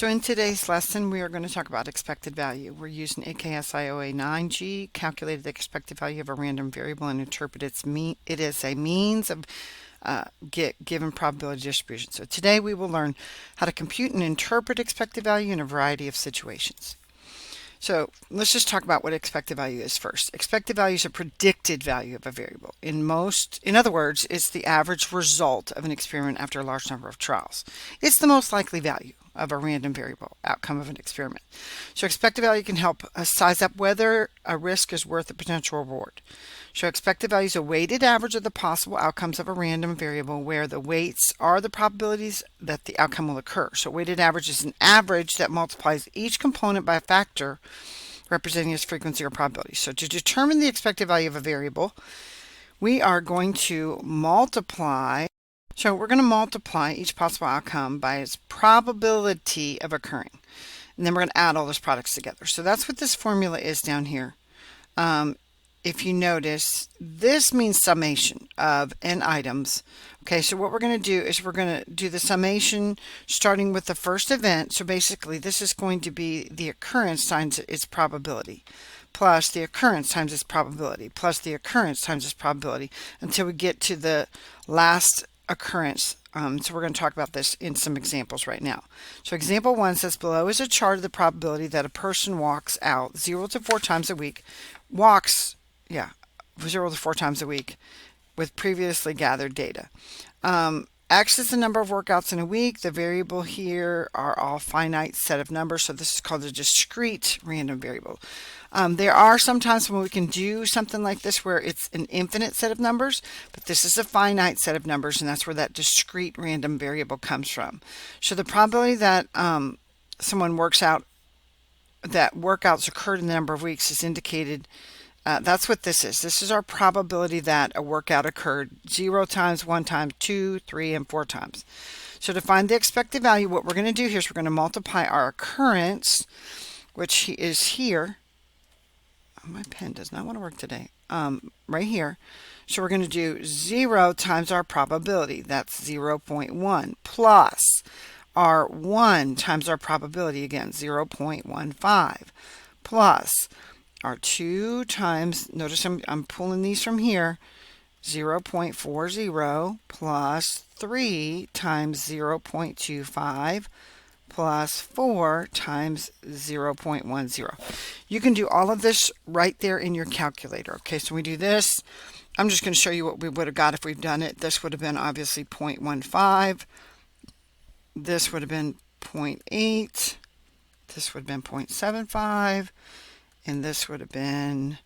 So in today's lesson, we are going to talk about expected value. We're using AKS-IOA 9G, calculated the expected value of a random variable and interpret it as a means of given probability distribution. So today we will learn how to compute and interpret expected value in a variety of situations. So let's just talk about what expected value is first. Expected value is a predicted value of a variable. In other words, it's the average result of an experiment after a large number of trials. It's the most likely value of a random variable outcome of an experiment. So expected value can help us size up whether a risk is worth a potential reward. So expected value is a weighted average of the possible outcomes of a random variable where the weights are the probabilities that the outcome will occur. So weighted average is an average that multiplies each component by a factor representing its frequency or probability. So to determine the expected value of a variable, we are going to multiply. So we're going to multiply each possible outcome by its probability of occurring. And then we're going to add all those products together. So that's what this formula is down here. If you notice, this means summation of n items. Okay, so what we're going to do is we're going to do the summation starting with the first event. So basically, this is going to be the occurrence times its probability, plus the occurrence times its probability, plus the occurrence times its probability, until we get to the last occurrence. So we're going to talk about this in some examples right now. So example 1 says below is a chart of the probability that a person walks out 0 to 4 times a week, 0 to 4 times a week with previously gathered data. X is the number of workouts in a week. The variable here are all finite set of numbers, so this is called a discrete random variable. There are some times when we can do something like this where it's an infinite set of numbers, but this is a finite set of numbers, and that's where that discrete random variable comes from. So the probability that someone works out, that workouts occurred in the number of weeks is indicated. That's what this is. This is our probability that a workout occurred 0 times, 1 time, 2, 3, and 4 times. So to find the expected value, what we're going to do here is we're going to multiply our occurrence, which is here. Oh, my pen does not want to work today. Right here. So we're going to do 0 times our probability. That's 0.1 plus our 1 times our probability, again, 0.15 plus our 2 times, notice I'm pulling these from here, 0.40 plus 3 times 0.25 plus 4 times 0.10. You can do all of this right there in your calculator. Okay, so we do this. I'm just going to show you what we would have got if we've done it. This would have been obviously 0.15. This would have been 0.8. This would have been 0.75. And this would have been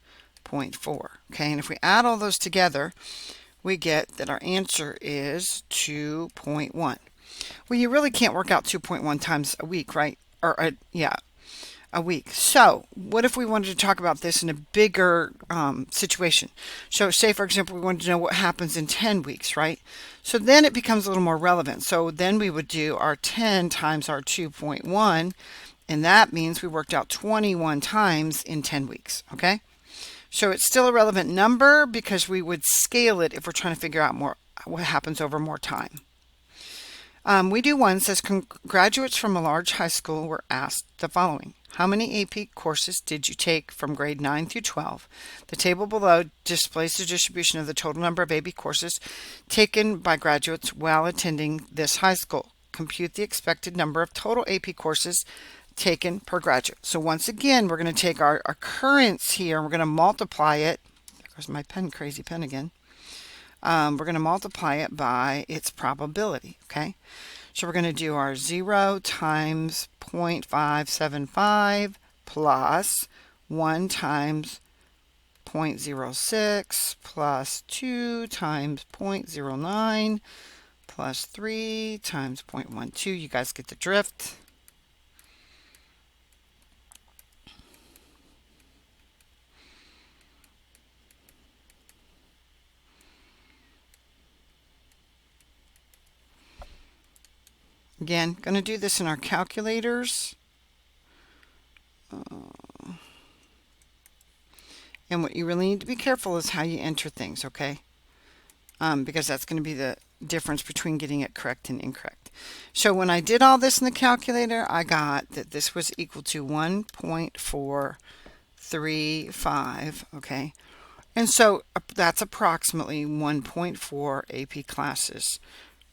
0.4. Okay, and if we add all those together, we get that our answer is 2.1. Well, you really can't work out 2.1 times a week, right? Or a week. So what if we wanted to talk about this in a bigger situation? So say, for example, we wanted to know what happens in 10 weeks, right? So then it becomes a little more relevant. So then we would do our 10 times our 2.1. And that means we worked out 21 times in 10 weeks, okay? So it's still a relevant number because we would scale it if we're trying to figure out what happens over more time. We do one, says graduates from a large high school were asked the following. How many AP courses did you take from grade 9 through 12? The table below displays the distribution of the total number of AP courses taken by graduates while attending this high school. Compute the expected number of total AP courses taken per graduate. So once again, we're going to take our occurrence here and we're going to multiply it. There goes my crazy pen again. We're going to multiply it by its probability. Okay, so we're going to do our 0 times 0.575 plus 1 times 0.06 plus 2 times 0.09 plus 3 times 0.12. You guys get the drift. Again, going to do this in our calculators. And what you really need to be careful is how you enter things, okay? Because that's going to be the difference between getting it correct and incorrect. So when I did all this in the calculator, I got that this was equal to 1.435, okay? And so that's approximately 1.4 AP classes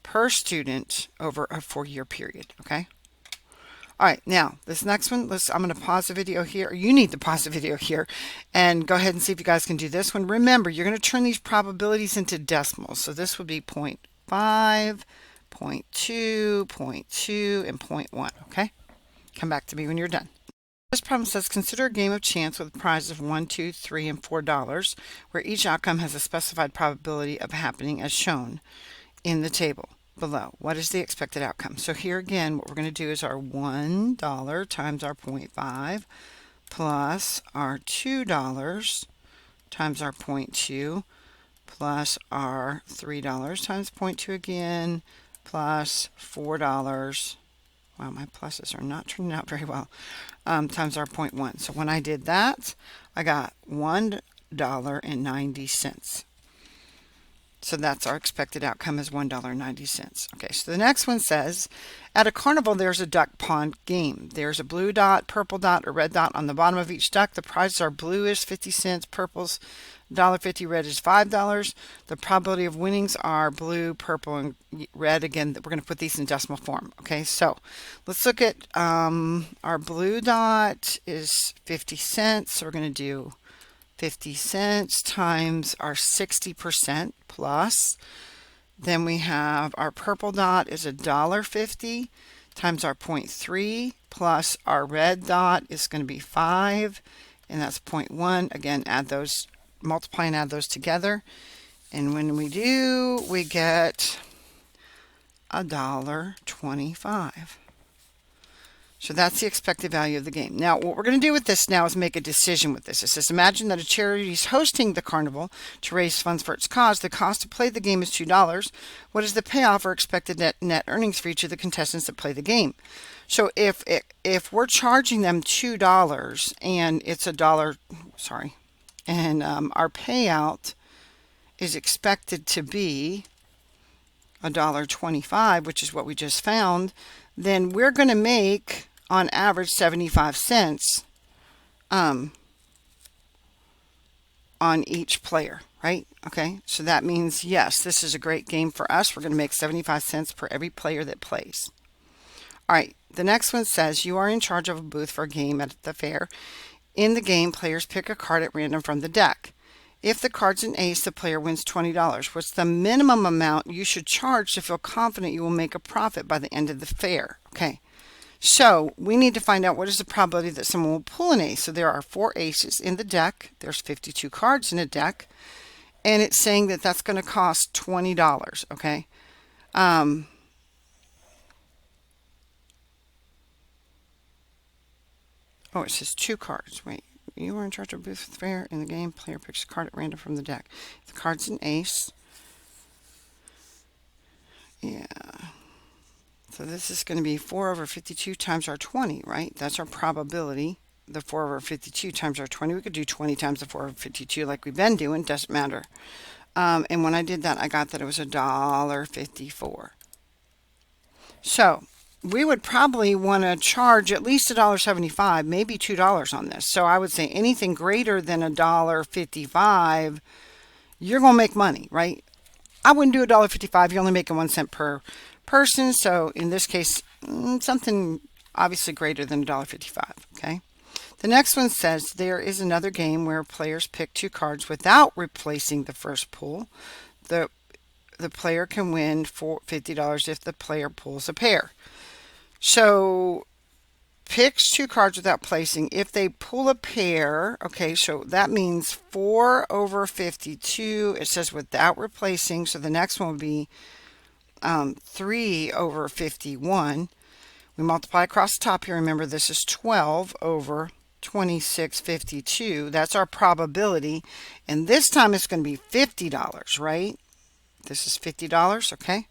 per student over a 4-year period, okay? All right, now this next one, I'm going to pause the video here. You need to pause the video here and go ahead and see if you guys can do this one. Remember, you're going to turn these probabilities into decimals. So this would be 0.5, 0.2, 0.2, and 0.1, okay? Come back to me when you're done. This problem says, consider a game of chance with prizes of $1, $2, $3, and $4, where each outcome has a specified probability of happening as shown in the table below. What is the expected outcome? So here again, what we're going to do is our $1 times our 0.5 plus our $2 times our 0.2 plus our $3 times 0.2 again plus $4. Wow, my pluses are not turning out very well. Times our 0.1. So when I did that, I got $1.90. So that's our expected outcome is $1.90. Okay, so the next one says, at a carnival there's a duck pond game. There's a blue dot, purple dot, or red dot on the bottom of each duck. The prizes are blue is 50 cents, purple's $1.50, red is $5. The probability of winnings are blue, purple, and red. Again, we're going to put these in decimal form. Okay, so let's look at our blue dot is 50 cents. So we're going to do 50 cents times our 60% plus. Then we have our purple dot is $1.50 times our 0.3 plus our red dot is going to be 5, and that's 0.1. Again, add those, multiply and add those together. And when we do, we get $1.25. So that's the expected value of the game. Now, what we're going to do with this now is make a decision with this. It says, imagine that a charity is hosting the carnival to raise funds for its cause. The cost to play the game is $2. What is the payoff or expected net earnings for each of the contestants that play the game? So if we're charging them $2 and it's $1, sorry, and our payout is expected to be $1.25, which is what we just found, then we're going to make on average 75 cents on each player, right? Okay, so that means, yes, this is a great game for us. We're going to make 75 cents per every player that plays. All right, the next one says you are in charge of a booth for a game at the fair. In the game, players pick a card at random from the deck. If the card's an ace, the player wins $20. What's the minimum amount you should charge to feel confident you will make a profit by the end of the fair? Okay, so we need to find out what is the probability that someone will pull an ace. So there are 4 aces in the deck. There's 52 cards in a deck. And it's saying that that's going to cost $20, okay? Oh, it says 2 cards. Wait. You are in charge of a booth fair. In the game, player picks a card at random from the deck. If the card's an ace. Yeah. So this is going to be 4 over 52 times our 20, right? That's our probability. The 4 over 52 times our 20. We could do 20 times the 4 over 52 like we've been doing. Doesn't matter. And when I did that, I got that it was $1.54. So we would probably want to charge at least $1.75, maybe $2 on this. So I would say anything greater than $1.55, you're going to make money, right? I wouldn't do $1.55. You're only making 1 cent per person. So in this case, something obviously greater than $1.55, okay? The next one says there is another game where players pick 2 cards without replacing the first pull. The player can win $50 if the player pulls a pair. So picks 2 cards without placing. If they pull a pair, okay, so that means 4 over 52. It says without replacing. So the next one would be 3 over 51. We multiply across the top here. Remember, this is 12 over 2652. That's our probability. And this time it's going to be $50, right? This is $50, okay?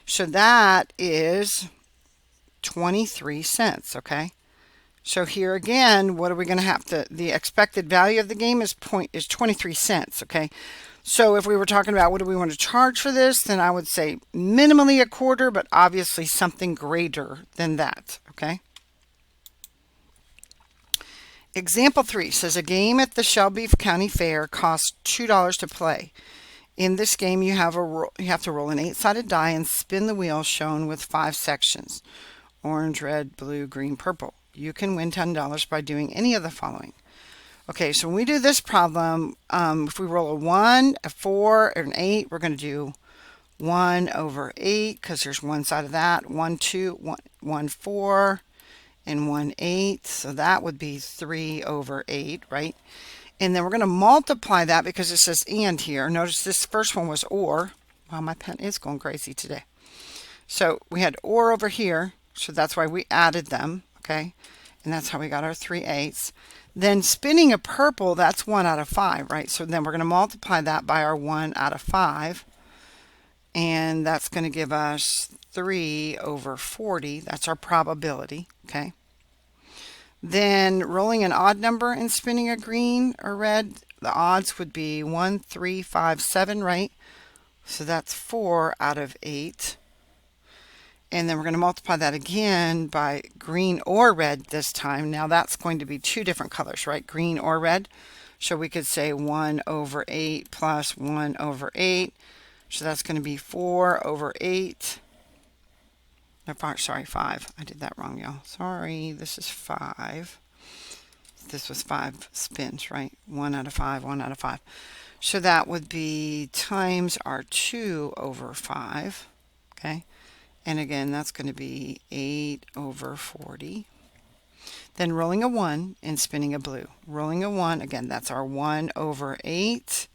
So that is 23 cents, okay? So here again, what are we going to have to, the expected value of the game is 23 cents, okay? So if we were talking about what do we want to charge for this, then I would say minimally a quarter, but obviously something greater than that, okay? Example 3 says a game at the Shelby County Fair costs $2 to play. In this game, you have to roll an 8-sided die and spin the wheel shown with 5 sections: orange, red, blue, green, purple. You can win $10 by doing any of the following. Okay, so when we do this problem, if we roll a 1, a 4, or an 8, we're going to do 1 over 8 because there's one side of that. 1, 2, 1, 4, and 1, 8. So that would be 3 over 8, right? And then we're going to multiply that because it says and here. Notice this first one was or. Wow, my pen is going crazy today. So we had or over here, so that's why we added them, okay? And that's how we got our 3/8. Then spinning a purple, that's 1 out of 5, right? So then we're going to multiply that by our 1 out of 5. And that's going to give us 3 over 40. That's our probability, okay? Then rolling an odd number and spinning a green or red, the odds would be 1, 3, 5, 7, right? So that's 4 out of 8. And then we're going to multiply that again by green or red this time. Now that's going to be 2 different colors, right? Green or red. So we could say 1 over 8 plus 1 over 8. So that's going to be 4 over 8. No, sorry, 5. I did that wrong, y'all. Sorry, this is 5. This was 5 spins, right? 1 out of 5, 1 out of 5. So that would be times our 2 over 5, okay? And again, that's going to be 8 over 40. Then rolling a 1 and spinning a blue. Rolling a 1, again, that's our 1 over 8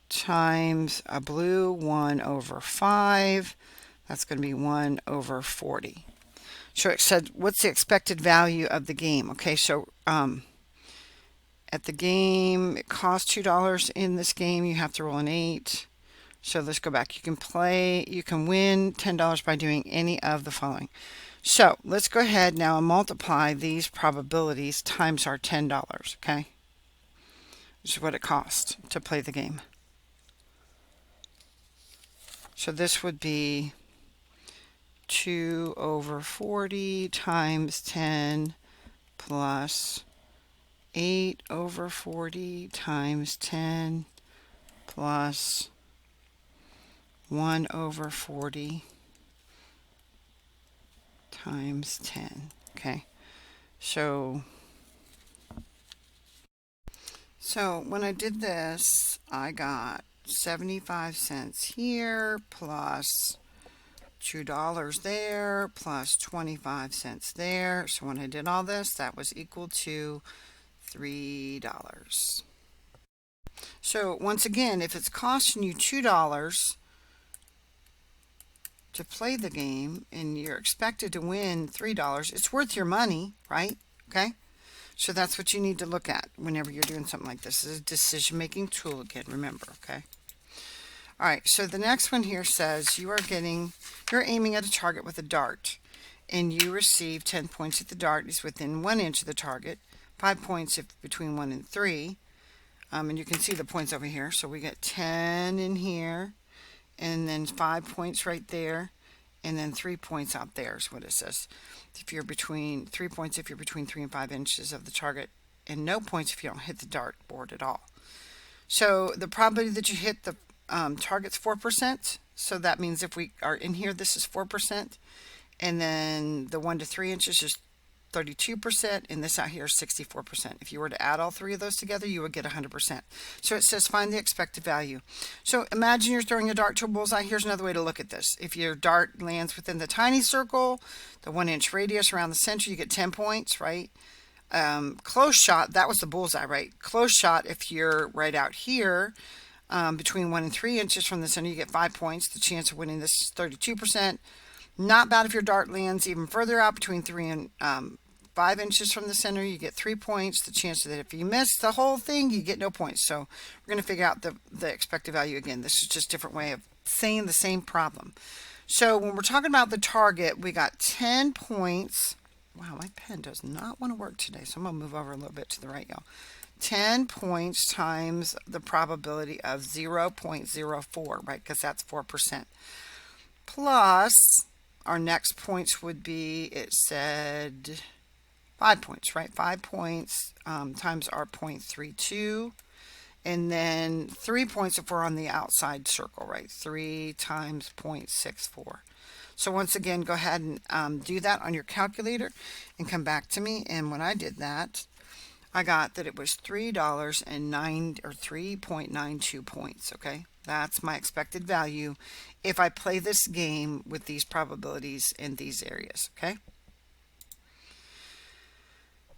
times a blue 1 over 5. That's going to be 1 over 40. So it said, what's the expected value of the game? Okay, so at the game, it costs $2 in this game. You have to roll an 8. So let's go back. You can win $10 by doing any of the following. So let's go ahead now and multiply these probabilities times our $10, okay? Which is what it costs to play the game. So this would be 2 over 40 times 10 plus 8 over 40 times 10 plus 1 over 40 times 10. Okay, so when I did this, I got 75 cents here plus $2 there plus 25 cents there. So when I did all this, that was equal to $3. So once again, if it's costing you $2 to play the game and you're expected to win $3, it's worth your money, right? Okay. So that's what you need to look at whenever you're doing something like this. This is a decision-making tool again, remember, okay? All right, so the next one here says you're aiming at a target with a dart, and you receive 10 points if the dart is within 1 inch of the target, 5 points if between 1 and 3, and you can see the points over here. So we get 10 in here, and then 5 points right there, and then 3 points out there is what it says. If you're between 3 points if you're between 3 and 5 inches of the target, and no points if you don't hit the dart board at all. So the probability that you hit the target's 4%. So that means if we are in here, this is 4%. And then the 1 to 3 inches is 32%. And this out here is 64%. If you were to add all 3 of those together, you would get 100%. So it says find the expected value. So imagine you're throwing a dart to a bullseye. Here's another way to look at this. If your dart lands within the tiny circle, the 1 inch radius around the center, you get 10 points, right? Close shot, that was the bullseye, right? Close shot, if you're right out here, between 1 and 3 inches from the center, you get 5 points. The chance of winning this is 32%. Not bad if your dart lands even further out, between 3 and 5 inches from the center, you get 3 points. The chance that if you miss the whole thing, you get no points. So we're going to figure out the expected value again. This is just a different way of saying the same problem. So when we're talking about the target, we got 10 points Wow, my pen does not want to work today, so I'm going to move over a little bit to the right, y'all. 10 points times the probability of 0.04, right? Because that's 4%. Plus, our next points would be, it said 5 points, right? 5 points times our 0.32. And then 3 points if we're on the outside circle, right? 3 times 0.64. So once again, go ahead and do that on your calculator and come back to me. And when I did that, I got that it was $3.92 points. Okay, that's my expected value if I play this game with these probabilities in these areas. Okay,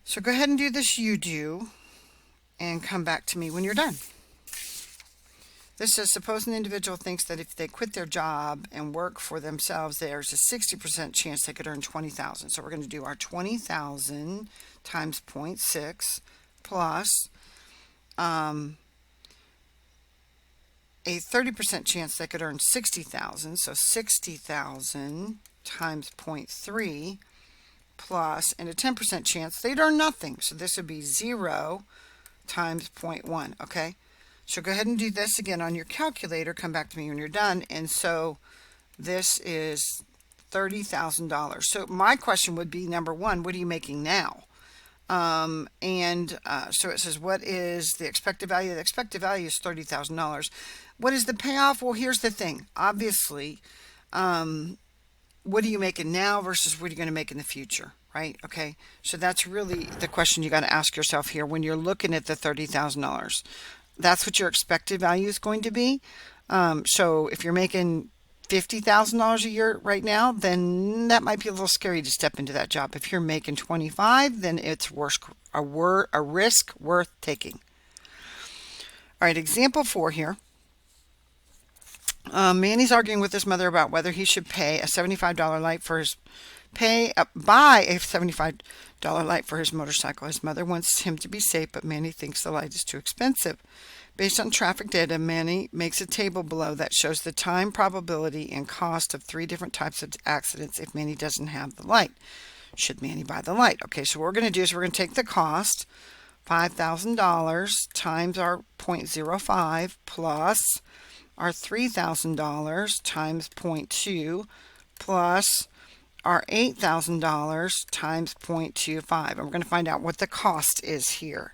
so go ahead and do this you do and come back to me when you're done. This says, suppose an individual thinks that if they quit their job and work for themselves, there's a 60% chance they could earn $20,000. So we're going to do our 20,000 times 0.6 plus a 30% chance they could earn 60,000. So 60,000 times 0.3 plus, and a 10% chance they'd earn nothing. So this would be 0 times 0.1. Okay. So go ahead and do this again on your calculator. Come back to me when you're done. And so this is $30,000. So my question would be, number one, what are you making now? So it says, what is the expected value? The expected value is $30,000. What is the payoff? Well, here's the thing. Obviously, what are you making now versus what are you going to make in the future? Right? Okay. So that's really the question you got to ask yourself here when you're looking at the $30,000. That's what your expected value is going to be. So if you're making $50,000 a year right now, then that might be a little scary to step into that job. If you're making 25, then it's a risk worth taking. All right, example 4 here. Manny's arguing with his mother about whether he should buy a $75 light for his motorcycle. His mother wants him to be safe, but Manny thinks the light is too expensive. Based on traffic data, Manny makes a table below that shows the time, probability, and cost of 3 different types of accidents if Manny doesn't have the light. Should Manny buy the light? Okay, so what we're going to do is we're going to take the cost, $5,000 times our 0.05 plus our $3,000 times 0.2 plus our $8,000 times 0.25. And we're going to find out what the cost is here.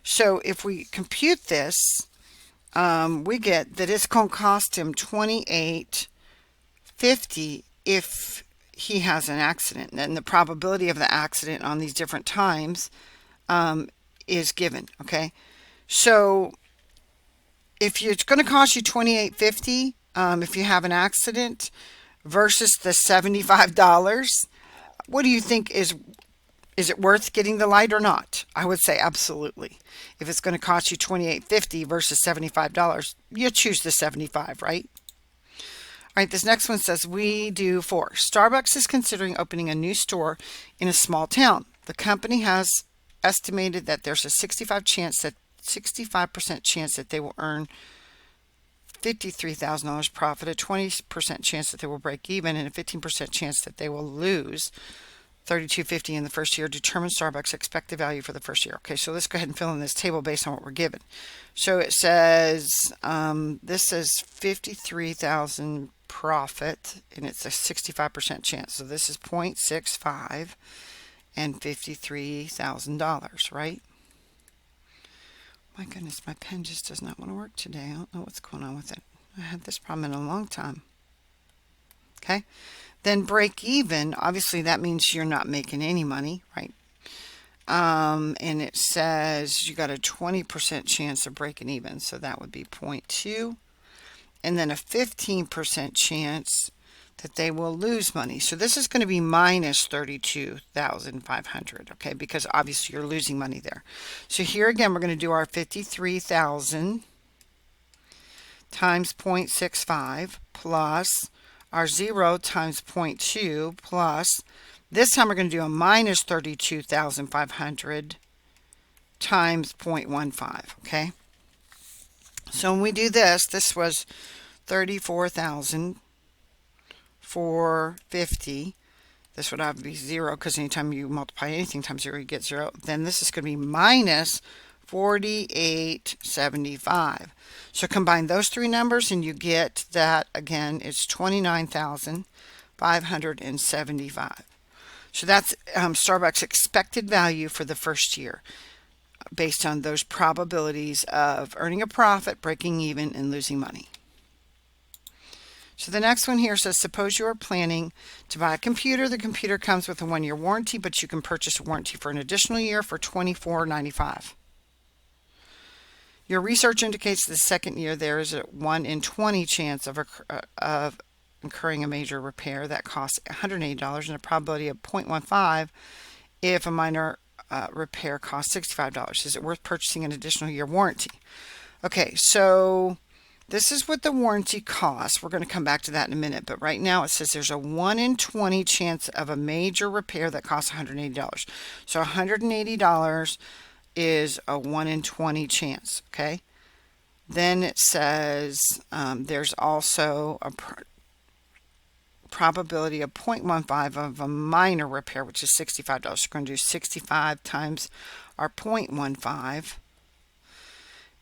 So if we compute this, we get that it's going to cost him $28.50 if he has an accident. And the probability of the accident on these different times is given. Okay, so if it's going to cost you $28.50 if you have an accident versus the $75, what do you think is it worth getting the light or not? I would say absolutely. If it's going to cost you $28.50 versus $75, you choose the $75, right? All right, this next one says we do 4. Starbucks is considering opening a new store in a small town. The company has estimated that there's a 65% chance that they will earn $53,000 profit, a 20% chance that they will break even, and a 15% chance that they will lose $32.50 in the first year. Determine Starbucks expected value for the first year. Okay, so let's go ahead and fill in this table based on what we're given. So it says this is $53,000 profit, and it's a 65% chance. So this is 0.65 and $53,000, right? My goodness, my pen just does not want to work today. I don't know what's going on with it. I had this problem in a long time. Okay. Then break even, obviously that means you're not making any money, right? And it says you got a 20% chance of breaking even. So that would be 0.2. And then a 15% chance that they will lose money. So this is going to be minus 32,500, okay? Because obviously you're losing money there. So here again, we're going to do our 53,000 times 0.65 plus our 0 times 0.2 plus, this time we're going to do a minus 32,500 times 0.15, okay? So when we do this, this was 34,450, This would have to be 0 because anytime you multiply anything times 0, you get 0. Then this is going to be minus 4875. So combine those three numbers and you get that, again, it's 29,575. So that's Starbucks' expected value for the first year based on those probabilities of earning a profit, breaking even, and losing money. So the next one here says, suppose you are planning to buy a computer. The computer comes with a 1-year warranty, but you can purchase a warranty for an additional year for $24.95. Your research indicates the second year there is a 1 in 20 chance of incurring a major repair that costs $180 and a probability of 0.15 if a minor repair costs $65. Is it worth purchasing an additional year warranty? Okay, so this is what the warranty costs. We're going to come back to that in a minute, but right now it says there's a 1 in 20 chance of a major repair that costs $180. So $180 is a 1 in 20 chance, okay? Then it says there's also a probability of 0.15 of a minor repair, which is $65. We're going to do 65 times our 0.15,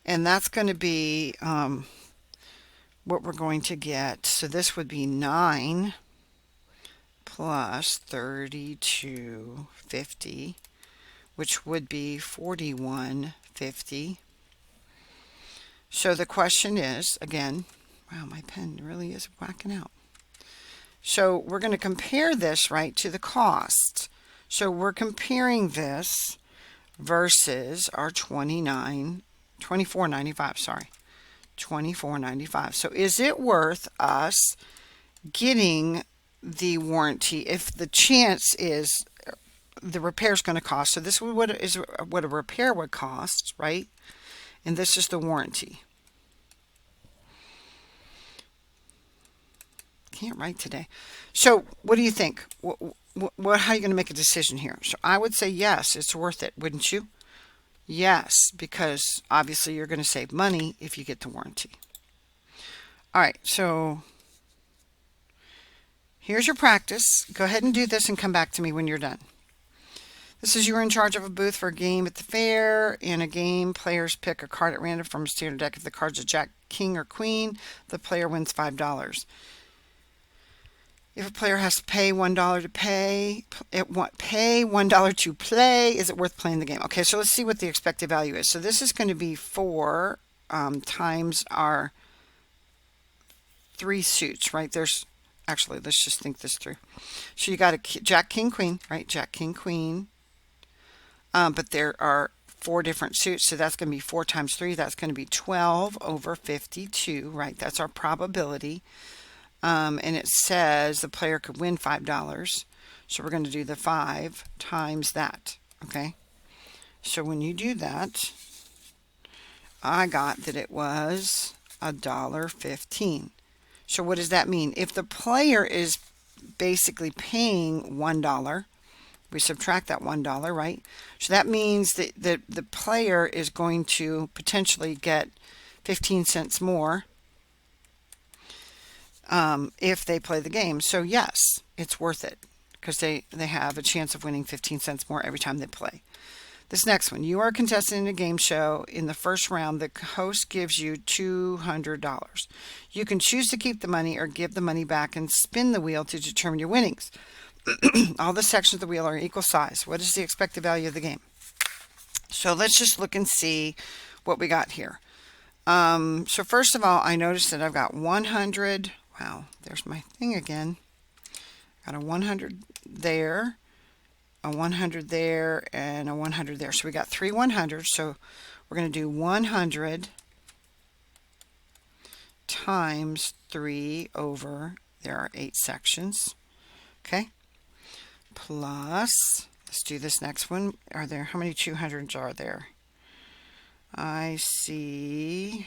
and that's going to be what we're going to get. So this would be 9 plus 3250, which would be 4150. So the question is, again, wow, my pen really is whacking out. So we're going to compare this, right, to the cost. So we're comparing this versus our $24.95, sorry. $24.95. So is it worth us getting the warranty if the chance is the repair is going to cost? So this is what a repair would cost, right? And this is the warranty. Can't write today. So what do you think? How are you going to make a decision here? So I would say yes, it's worth it, wouldn't you? Yes, because obviously you're going to save money if you get the warranty. All right, so here's your practice. Go ahead and do this and come back to me when you're done. This is you're in charge of a booth for a game at the fair. In a game, players pick a card at random from a standard deck. If the card's a jack, king, or queen, the player wins $5. If a player has to pay $1 to pay $1 to play, is it worth playing the game? Okay, so let's see what the expected value is. So this is going to be 4 times our 3 suits, right? Actually, let's just think this through. So you got a jack, king, queen, right? Jack, king, queen. But there are 4 different suits, so that's going to be 4 times 3. That's going to be 12 over 52, right? That's our probability. And it says the player could win $5. So we're going to do the 5 times that, okay? So when you do that, I got that it was $1.15. So what does that mean? If the player is basically paying $1, we subtract that $1, right? So that means that the player is going to potentially get 15 cents more if they play the game. So yes, it's worth it because they have a chance of winning 15 cents more every time they play. This next one, you are a contestant in a game show. In the first round, the host gives you $200. You can choose to keep the money or give the money back and spin the wheel to determine your winnings. All the sections of the wheel are equal size. What is the expected value of the game? So let's just look and see what we got here. So first of all, I noticed that I've got 100. Wow, there's my thing again. Got a 100 there, a 100 there, and a 100 there. So we got 3 100s. So we're going to do 100 times 3 over, there are 8 sections. Okay. Plus, let's do this next one. How many 200s are there? I see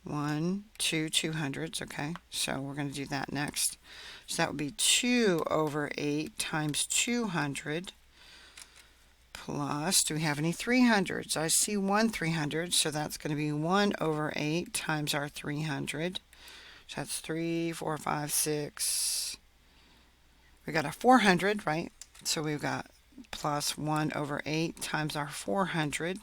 1, 2 200s. Okay, so we're going to do that next. So that would be 2 over 8 times 200 plus, do we have any 300s? I see 1 300, so that's going to be 1 over 8 times our 300. So that's 3, 4, 5, 6. We got our 400, right? So we've got plus 1 over 8 times our 400.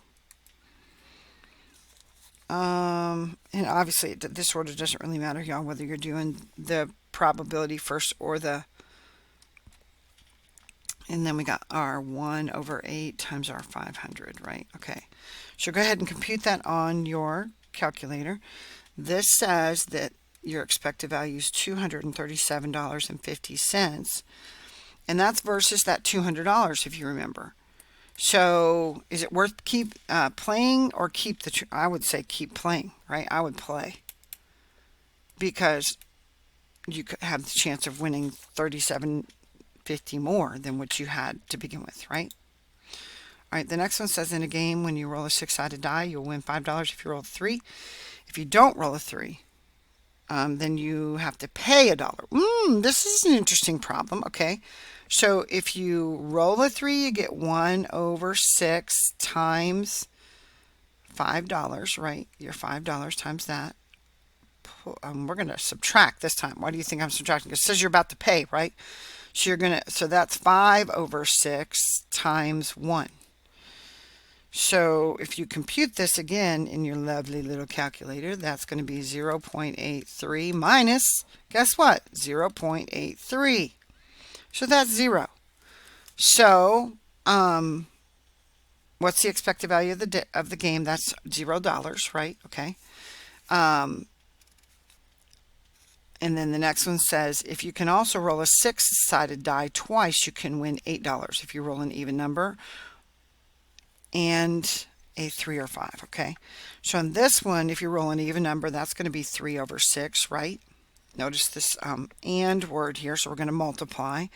And obviously this order doesn't really matter, y'all, whether you're doing the probability first or the, and then we got our 1 over 8 times our 500, right? Okay, so go ahead and compute that on your calculator. This says that your expected value is $237.50, and that's versus that $200, if you remember. So is it worth keep playing or keep the, I would say keep playing, right? I would play, because you could have the chance of winning $37.50 more than what you had to begin with, right? All right, the next one says, in a game, when you roll a 6-sided die, you'll win $5 if you roll a 3. If you don't roll a 3, then you have to pay $1. This is an interesting problem. Okay, so if you roll a 3, you get 1 over 6 times $5, right? Your $5 times that. We're going to subtract this time. Why do you think I'm subtracting? Because it says you're about to pay, right? So you're going to, so that's 5 over 6 times 1. So if you compute this again in your lovely little calculator, that's going to be 0.83 minus, guess what? 0.83. So that's 0. So what's the expected value of the game? That's $0, right? Okay. And then the next one says, if you can also roll a 6-sided die twice, you can win $8 if you roll an even number and a 3 or 5. Okay, so on this one, if you roll an even number, that's going to be 3 over 6, right? Notice this and word here, so we're going to multiply.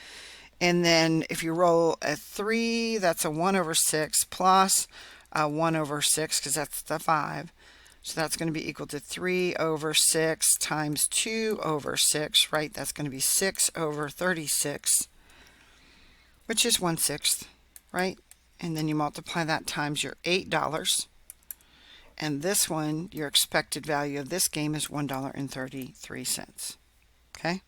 And then if you roll a 3, that's a 1 over 6 plus a 1 over 6, because that's the 5. So that's going to be equal to 3 over 6 times 2 over 6, right? That's going to be 6 over 36, which is 1/6, right? And then you multiply that times your $8. And this one, your expected value of this game is $1.33. Okay?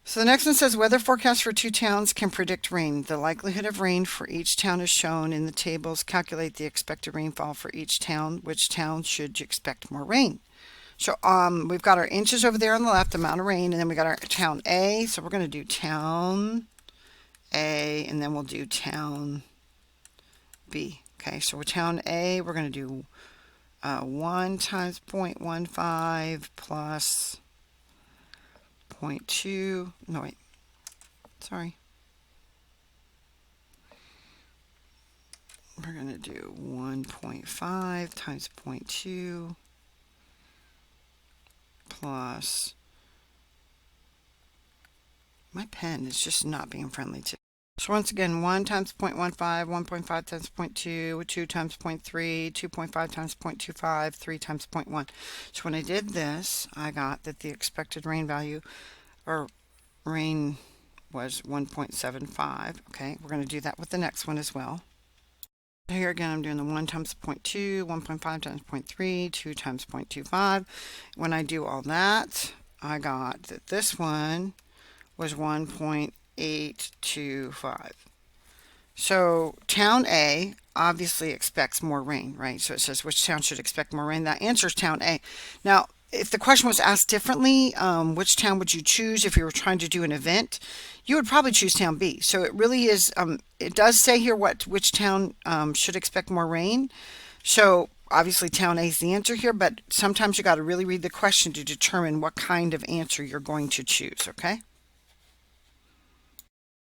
So the next one says, weather forecast for 2 towns can predict rain. The likelihood of rain for each town is shown in the tables. Calculate the expected rainfall for each town. Which town should you expect more rain? So we've got our inches over there on the left, amount of rain, and then we got our town A. So we're going to do town A, and then we'll do town B. Okay, so with town A, we're going to do 1 times 0.15 plus 0.2. No, wait. Sorry. We're going to do 1.5 times 0.2 plus, my pen is just not being friendly to. So once again, 1 times 0.15, 1.5 times 0.2, 2 times 0.3, 2.5 times 0.25, 3 times 0.1. So when I did this, I got that the expected rain value, or rain, was 1.75. Okay, we're going to do that with the next one as well. Here again, I'm doing the 1 times 0.2, 1.5 times 0.3, 2 times 0.25. When I do all that, I got that this one was 1.825. So town A obviously expects more rain, right? So it says which town should expect more rain. That answers town A. Now, if the question was asked differently, which town would you choose if you were trying to do an event? You would probably choose town B. So it really is, it does say here which town should expect more rain. So obviously town A is the answer here, but sometimes you got to really read the question to determine what kind of answer you're going to choose, okay?